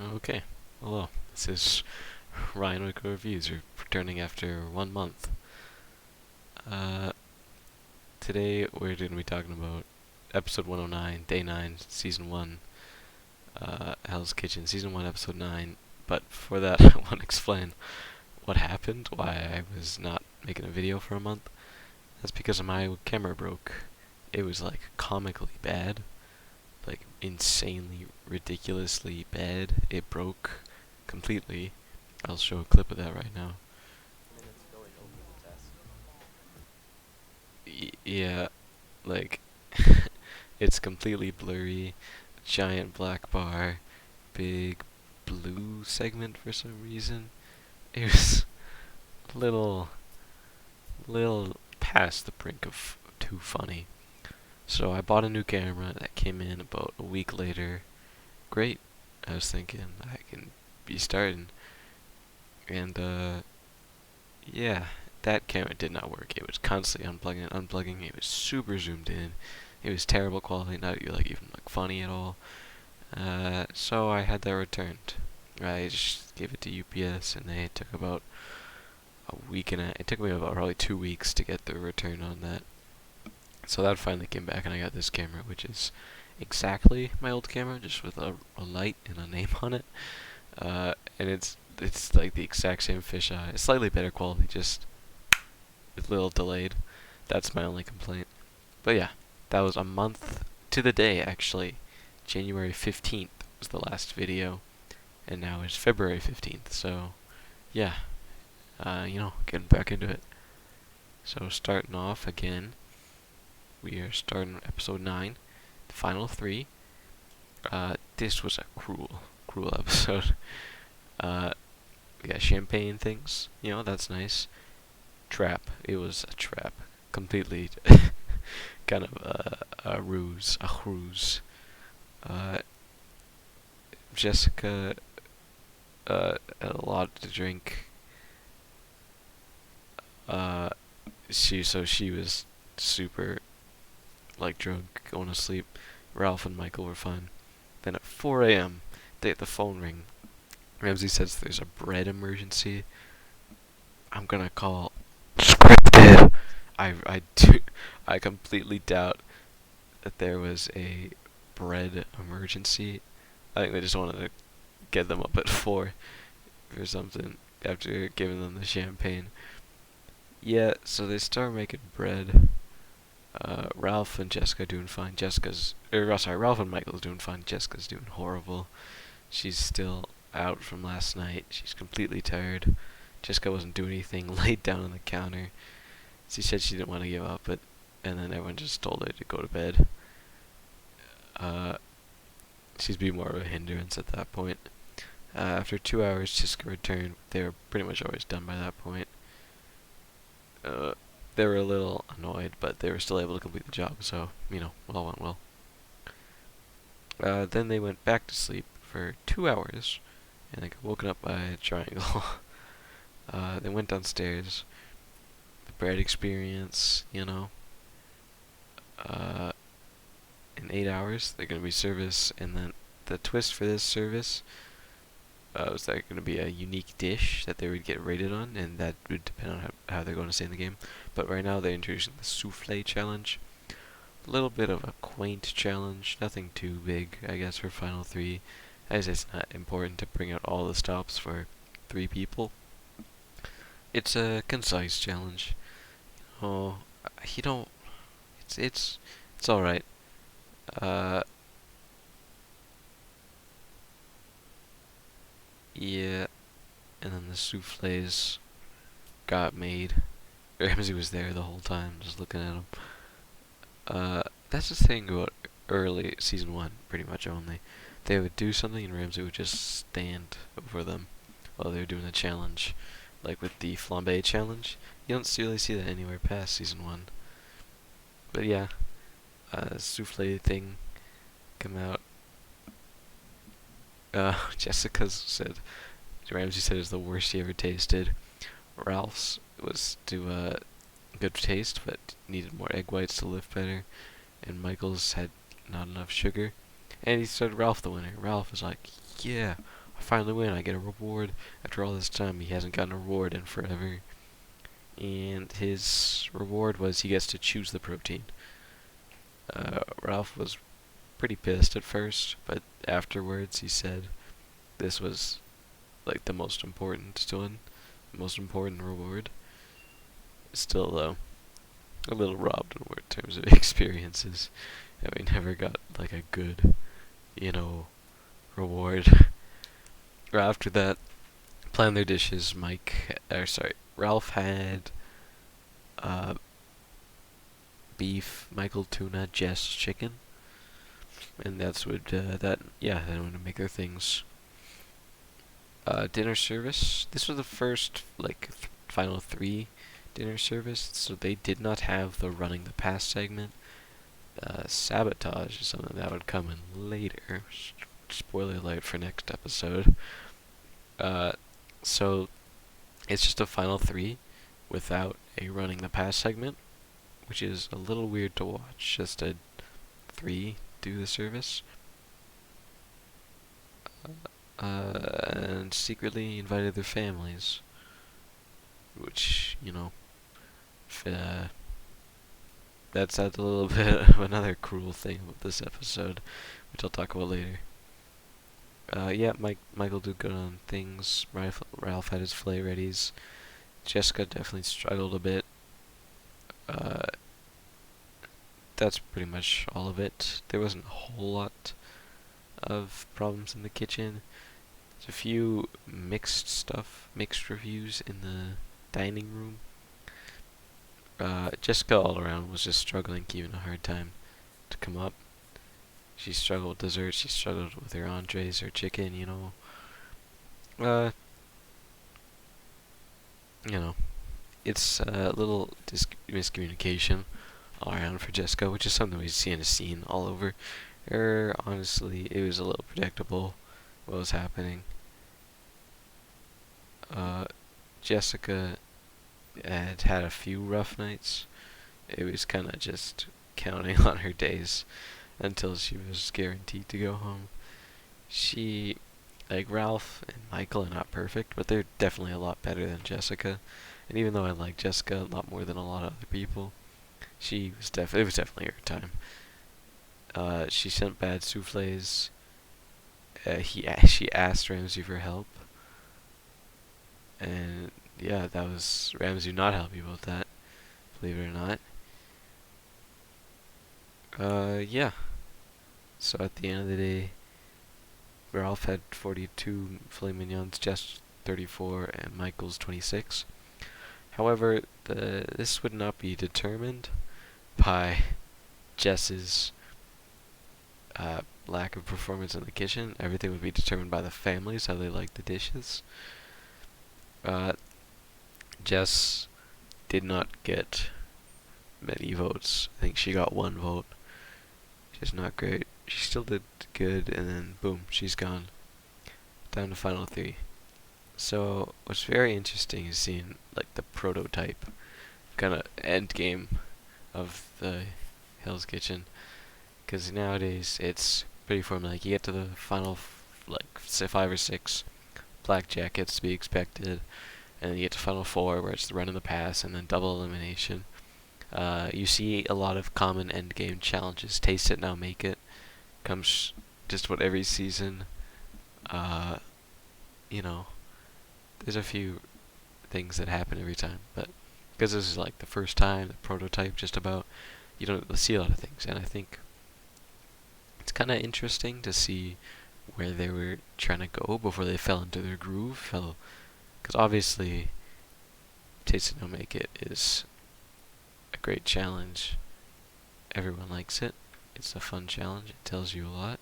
Okay, hello. This is Ryan Wicker Reviews, returning after 1 month. Uh, Today we're going to be talking about episode 109, day 9, season 1, Hell's Kitchen, season 1, episode 9. But before that, I want to explain what happened, why I was not making a video for a month. That's because my camera broke. It was like comically bad, like insanely, ridiculously bad. It broke completely. I'll show a clip of that right now. Yeah, like it's completely blurry, giant black bar, big blue segment for some reason. It was a little past the brink of too funny. So I bought a new camera that came in about a week later. Great, I was thinking I can be starting, and yeah, that camera did not work. It was constantly unplugging and unplugging. It was super zoomed in. It was terrible quality, not even funny at all. So I had that returned. I just gave it to UPS, and they took about a week and it took me about probably 2 weeks to get the return on that. So that finally came back, and I got this camera, which is exactly my old camera, just with a light and a name on it. And it's like the exact same fisheye. It's slightly better quality, just a little delayed. That's my only complaint. But yeah, that was a month to the day, actually. January 15th was the last video, and now it's February 15th, so yeah, getting back into it. So starting off again, we are starting episode 9, the final 3. This was a cruel episode. We got champagne things, that's nice. Trap, it was a trap. Completely kind of a ruse. Uh, Jessica had a lot to drink. She was super drunk, going to sleep. Ralph and Michael were fine. Then at 4 a.m., they get the phone ring. Ramsey says there's a bread emergency. I'm gonna call scripted. I completely doubt that there was a bread emergency. I think they just wanted to get them up at 4 or something after giving them the champagne. Yeah, so they start making bread. Ralph and Jessica doing fine. Ralph and Michael's doing fine. Jessica's doing horrible. She's still out from last night. She's completely tired. Jessica wasn't doing anything, laid down on the counter. She said she didn't want to give up, and then everyone just told her to go to bed. She's being more of a hindrance at that point. After 2 hours, Jessica returned. They were pretty much always done by that point. They were a little annoyed, but they were still able to complete the job, so, all went well. Then they went back to sleep for 2 hours, and they got woken up by a triangle. They went downstairs. The bread experience, in 8 hours, they're going to be service, and then the twist for this service was that going to be a unique dish that they would get rated on, and that would depend on how they're going to stay in the game. But right now they're introducing the souffle challenge. A little bit of a quaint challenge, nothing too big, I guess, for Final 3, as it's not important to bring out all the stops for 3 people. It's a concise challenge. Oh, it's alright. Yeah, and then the souffles got made. Ramsey was there the whole time, just looking at them. That's the thing about early season 1, pretty much only. They would do something and Ramsey would just stand over them while they were doing the challenge. Like with the flambe challenge. You don't really see that anywhere past season 1. But yeah, souffle thing come out. Ramsey said it's the worst he ever tasted. Ralph's was to good taste, but needed more egg whites to lift better. And Michael's had not enough sugar. And he said Ralph the winner. Ralph was like, yeah, I finally win. I get a reward. After all this time, he hasn't gotten a reward in forever. And his reward was he gets to choose the protein. Ralph was pretty pissed at first, but afterwards he said this was like the most important one, the most important reward. Still though, a little robbed in terms of experiences. And we never got like a good, reward. After that, plan their dishes. Ralph had beef, Michael tuna, Jess chicken, and that's what they want to make their things. Dinner service. This was the first final 3 dinner service, so they did not have the running the past segment. Sabotage is something that would come in later. Spoiler alert for next episode. So it's just a final 3 without a running the past segment, which is a little weird to watch. Just a 3 do the service. And secretly invited their families, which, that's a little bit of another cruel thing with this episode, which I'll talk about later. Michael did good on things. Ralph had his filet readies. Jessica definitely struggled a bit. That's pretty much all of it. There wasn't a whole lot of problems in the kitchen. There's a few mixed reviews in the dining room. Jessica all around was just struggling, giving a hard time to come up. She struggled with desserts, she struggled with her entrees, her chicken, it's a little miscommunication all around for Jessica, which is something we see in a scene all over. Honestly, it was a little predictable what was happening. Jessica had a few rough nights. It was kind of just counting on her days until she was guaranteed to go home. Ralph and Michael are not perfect, but they're definitely a lot better than Jessica. And even though I like Jessica a lot more than a lot of other people, it was definitely her time. She sent bad souffles. She asked Ramsey for help, and that was Ramsey not happy about that, believe it or not. So at the end of the day, Ralph had 42 filet mignons, Jess 34, and Michael's 26. However, this would not be determined by Jess's lack of performance in the kitchen. Everything would be determined by the families, how they like the dishes. Jess did not get many votes. I think she got 1 vote. Which is not great. She still did good, and then boom, she's gone. Down to final 3. So what's very interesting is seeing the prototype kind of end game of the Hell's Kitchen, because nowadays it's pretty formulaic. You get to the final 5 or 6, blackjack gets to be expected, and then you get to final 4 where it's the run and the pass, and then double elimination. You see a lot of common end game challenges. Taste it, now make it. Comes just about every season. There's a few things that happen every time, but because this is the first time, the prototype, just about, you don't see a lot of things, and I think it's kind of interesting to see where they were trying to go before they fell into their groove. Because obviously, Taste It, No Make It is a great challenge. Everyone likes it. It's a fun challenge. It tells you a lot,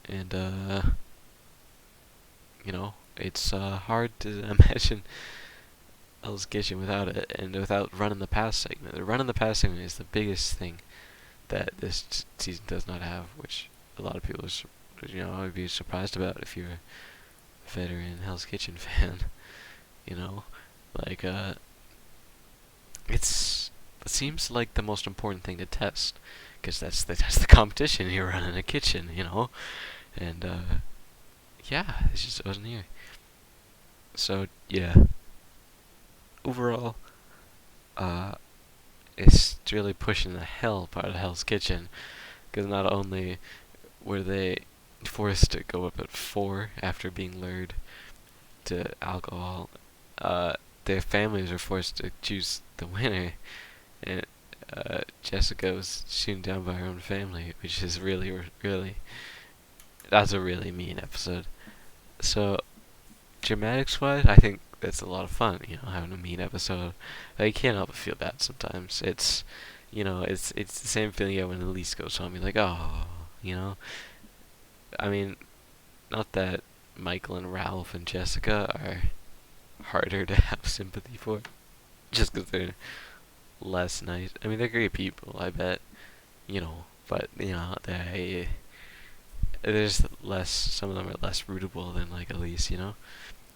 And, it's hard to imagine Hell's Kitchen without it, and without running the past segment. The run in the past segment is the biggest thing that this season does not have, which a lot of people would be surprised about if you're a veteran Hell's Kitchen fan. It seems like the most important thing to test, because that's the competition you run in a kitchen, and yeah, it just wasn't here. So yeah, overall, uh, it's really pushing the hell part of Hell's Kitchen, because not only were they forced to go up at 4 after being lured to alcohol, uh, their families were forced to choose the winner, and Jessica was shooten down by her own family, which is really, that's a really mean episode. So, dramatics wise, I think that's a lot of fun, having a mean episode. I can't help but feel bad sometimes. It's the same feeling you get when Elise goes home. You're like, oh, you know? I mean, not that Michael and Ralph and Jessica are harder to have sympathy for, just because they're less nice. I mean, they're great people, I bet, but, there's less, some of them are less rootable than, like, Elise.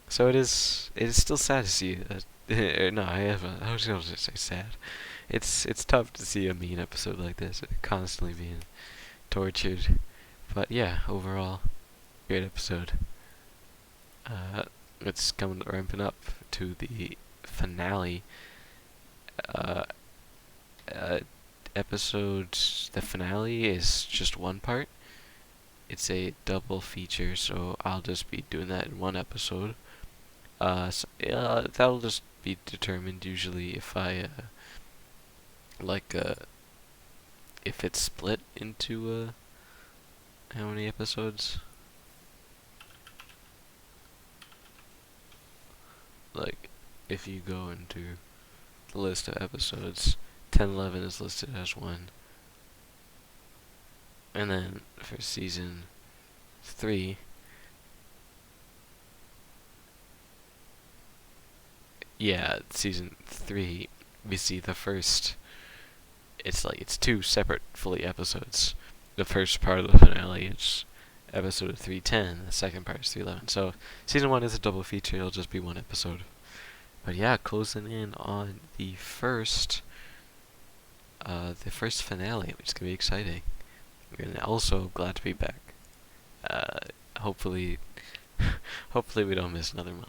So it is still sad to see that. No, I was going to say sad. It's tough to see a mean episode like this, constantly being tortured. But yeah, overall, great episode. Uh, it's coming ramping up to the finale. Uh, uh, the finale is just one part. It's a double feature, so I'll just be doing that in one episode. That'll just be determined usually if I like if it's split into how many episodes? Like if you go into the list of episodes, 1011 is listed as one, and then for season 3, yeah, season 3, we see the first. It's two separate fully episodes. The first part of the finale is episode 310. The second part is 311. So season 1 is a double feature. It'll just be one episode. But yeah, closing in on the first finale, which is gonna be exciting. And also glad to be back. Hopefully, hopefully we don't miss another month.